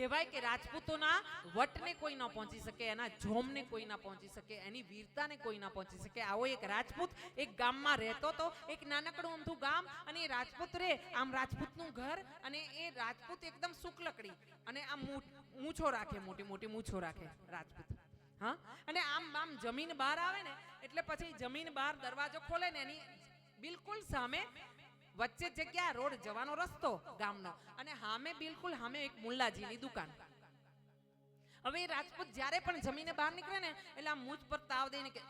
કહેવાય કે રાજપૂતોના વટને કોઈ ન પહોંચી શકે, એના જોમને કોઈ ના પહોંચી શકે, એની વીરતાને કોઈ ના પહોંચી શકે. આવો એક રાજપૂત એક ગામમાં રહેતો તો, એક નાનકડું અમથું ગામ, અને એ રાજપૂત રે આમ રાજપૂતનું ઘર, અને એ રાજપૂત એકદમ શુક્લકડી અને આમ મૂછો રાખે, મોટી મોટી મૂછો રાખે રાજપૂત. હા, અને આમ આમ જમીન બહાર આવે ને એટલે પછી જમીન બહાર દરવાજો ખોલે ને એની બિલકુલ સામે વચ્ચે જગ્યા, રોડ જવાનો રસ્તો ગામનો, અને સામે બિલકુલ સામે એક મુલ્લાજીની દુકાન. હવે રાજપૂત જ્યારે પણ જમીને બહાર નીકળે ને એટલે આમ મૂછ પર તાવ દઈને કે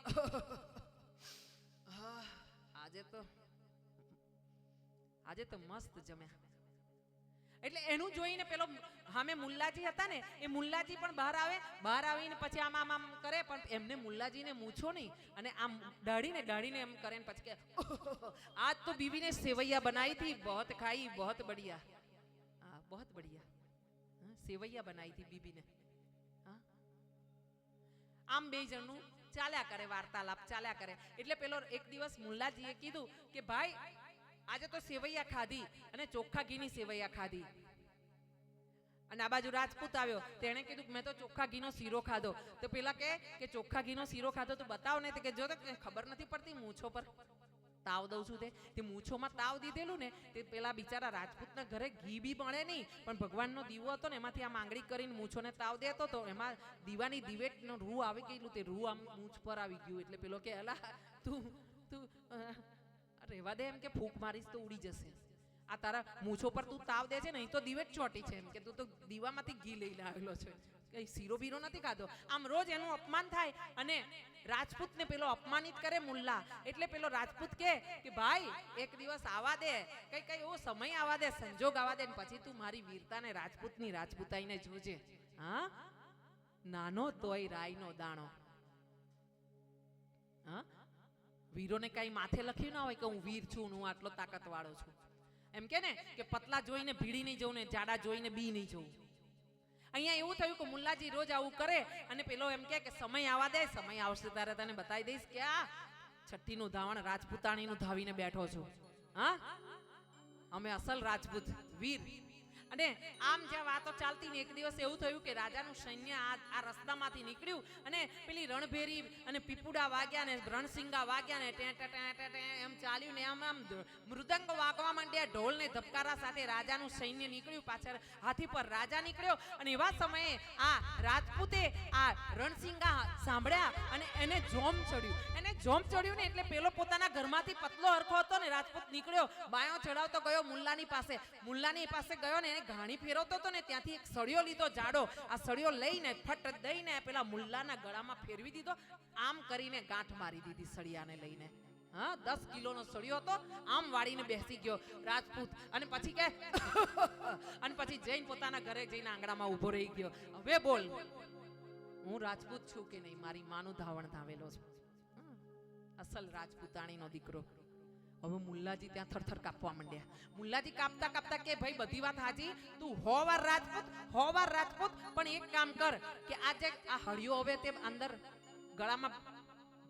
આજે તો મસ્ત જમ્યા. એટલે એનું જોઈને પેલો સામે મુલ્લાજી હતા ને એ મુલ્લાજી પણ બહાર આવીને પછી આમ આમ આમ કરે, પણ એમને મુલ્લાજીને મૂછો નહીં, અને આમ દાઢીને એમ કરે ને પછી કે આજ તો બીવી ને સેવૈયા બનાई थी, बहुत खाई, बहुत बढ़िया. हाँ, बहुत बढ़िया. સેવૈયા બનાई थी बीबी ने. हाँ, આમ બે જણનું ચાલ્યા કરે, વાર્તાલાપ ચાલ્યા કરે. એટલે પેલો એક દિવસ મુલ્લાજીએ કીધું કે ભાઈ આજે તો સેવૈયા ખાધી, અને ચોખ્ખા ઘીની સેવૈયા ખાધી. અને આ બાજુ રાજપૂત આવ્યો, તેણે કીધું મેં તો ચોખ્ખા ઘીનો શીરો ખાધો. તો પેલા કે ચોખ્ખા ઘીનો શીરો ખાધો તો બતાવ ને. કે જો તો ખબર નથી પડતી, મૂછો પર તાવ દઉં છું. તે મૂછોમાં તાવ દીધેલું ને તે પેલા બિચારા રાજપૂતના ઘરે ઘી બી મળે નહીં, પણ ભગવાનનો દીવો હતો ને એમાંથી આમ આંગળી કરીને મૂછોને તાવ દેતો તો એમાં દીવાની દિવેટનો રૂ આવી ગયેલું, તે રૂ આમ મૂછ પર આવી ગયું. એટલે પેલો કે અલા તું રહેવા દે, એમ કે ફૂંક મારીશ તો ઉડી જશે. આ તારા મૂછો પર તું તાવ દે છે ને, અહીં તો દિવેટ ચોટી છે, એમ કે તું તો દીવામાંથી ઘી લઈને આવેલો છે, કઈ શીરો બીરો નથી ખાધો. આમ રોજ એનું અપમાન થાય, અને રાજપૂતને પેલો અપમાનિત કરે મુલ્લા. એટલે પેલો રાજપૂત કે ભાઈ એક દિવસ આવા દે, કઈ એવો સમય આવા દે, સંજોગ આવા દે, પછી તું મારી વીરતાને રાજપૂતની રાજપૂતાઈને જોજે. હા, નાનો તોય રાયનો દાણો. હા, વીરોને કઈ માથે લખ્યું ના હોય કે હું વીર છું, હું આટલો તાકાત વાળો છું. એમ કે ને કે પતલા જોઈને ભીડી નહીં જવું ને જાડા જોઈને બી નહીં જવું. અહીંયા એવું થયું કે મુલ્લાજી રોજ આવું કરે, અને પેલો એમ કે સમય આવા દે, સમય આવશે ત્યારે તને બતાવી દઈશ કે આ છઠ્ઠીનું ધાવણ રાજપૂતાણીનું ધાવીને બેઠો છું. હા, અમે અસલ રાજપૂત વીર. અને આમ જ્યાં વાતો ચાલતી ને એક દિવસ એવું થયું કે રાજાનું સૈન્ય આ રસ્તામાંથી નીકળ્યું, અને પેલી રણભેરી અને પીપુડા વાગ્યા ને રણસિંગા વાગ્યા ને એમ ચાલ્યું ને આમ મૃદંગ વાગવા માંડ્યા, ઢોલ ને ધબકારા સાથે રાજાનું સૈન્ય નીકળ્યું. પાછળ હાથી પર રાજા નીકળ્યો, અને એવા સમયે આ રાજપૂતે આ રણસિંગા સાંભળ્યા અને એને જોમ ચડ્યું ને એટલે પેલો પોતાના ઘરમાંથી પતલો હરખો હતો ને રાજપૂત નીકળ્યો, બાયો ચડાવતો ગયો મુલ્લાની પાસે ગયો ને ઘાણી ફેરવતો હતો ને ત્યાંથી એક સળિયો લીધો જાડો. આ સળિયો લઈને ફટ દઈને પેલા મુલ્લાના ગળામાં ફેરવી દીધો, આમ કરીને ગાંઠ મારી દીધી સળિયાને લઈને. હા, 10 કિલોનો સળિયો હતો, આમ વાળીને બેસી ગયો રાજપૂત. અને પછી કે અને પછી જઈને પોતાના ઘરે જઈને આંગણામાં ઊભો રહી ગયો. હવે બોલ, હું રાજપૂત છું કે નહીં? મારી માનું ધાવણ ધાવેલો છું, અસલ રાજપૂતાણીનો દીકરો. હવે મુલ્લાજી ત્યાં થરથર કાપવા માંડ્યા. મુલ્લાજી કાપતા કે ભાઈ બધી વાત હાજી, તું હો વાર રાજપૂત, પણ એક કામ કર કે આજે આ હળિયો હવે તે અંદર ગળામાં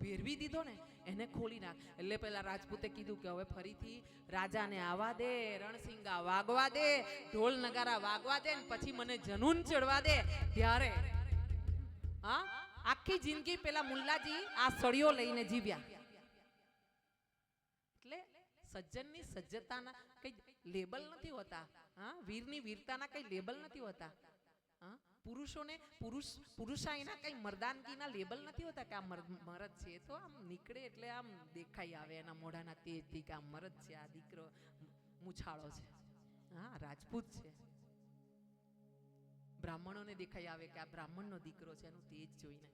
ભેરવી દીધો ને એને ખોલી નાખ. એટલે પેલા રાજપૂતે કીધું કે હવે ફરીથી રાજાને આવા દે, રણસિંગા વાગવા દે, ઢોલ નગારા વાગવા દે, ને પછી મને જનૂન ચડવા દે ત્યારે. હા, આખી જિંદગી પેલા મુલ્લાજી આ સળિયો લઈને જીવ્યા. એટલે સજ્જનની સજ્જતાના કઈ લેબલ નથી હોતા. હા, વીરની વીરતાના કઈ લેબલ નથી હોતા. હા, પુરુષાઈના કઈ મર્દાનગીના લેબલ નથી હોતા કે આ મરદ છે. તો આમ નીકળે એટલે આમ દેખાઈ આવે એના મોઢાના તેજથી કે આ મરદ છે, આ દીકરો મૂછાળો છે, હા રાજપૂત છે. બ્રાહ્મણોને દેખાઈ આવે કે આ બ્રાહ્મણનો દીકરો છે, એનું તેજ જોઈને.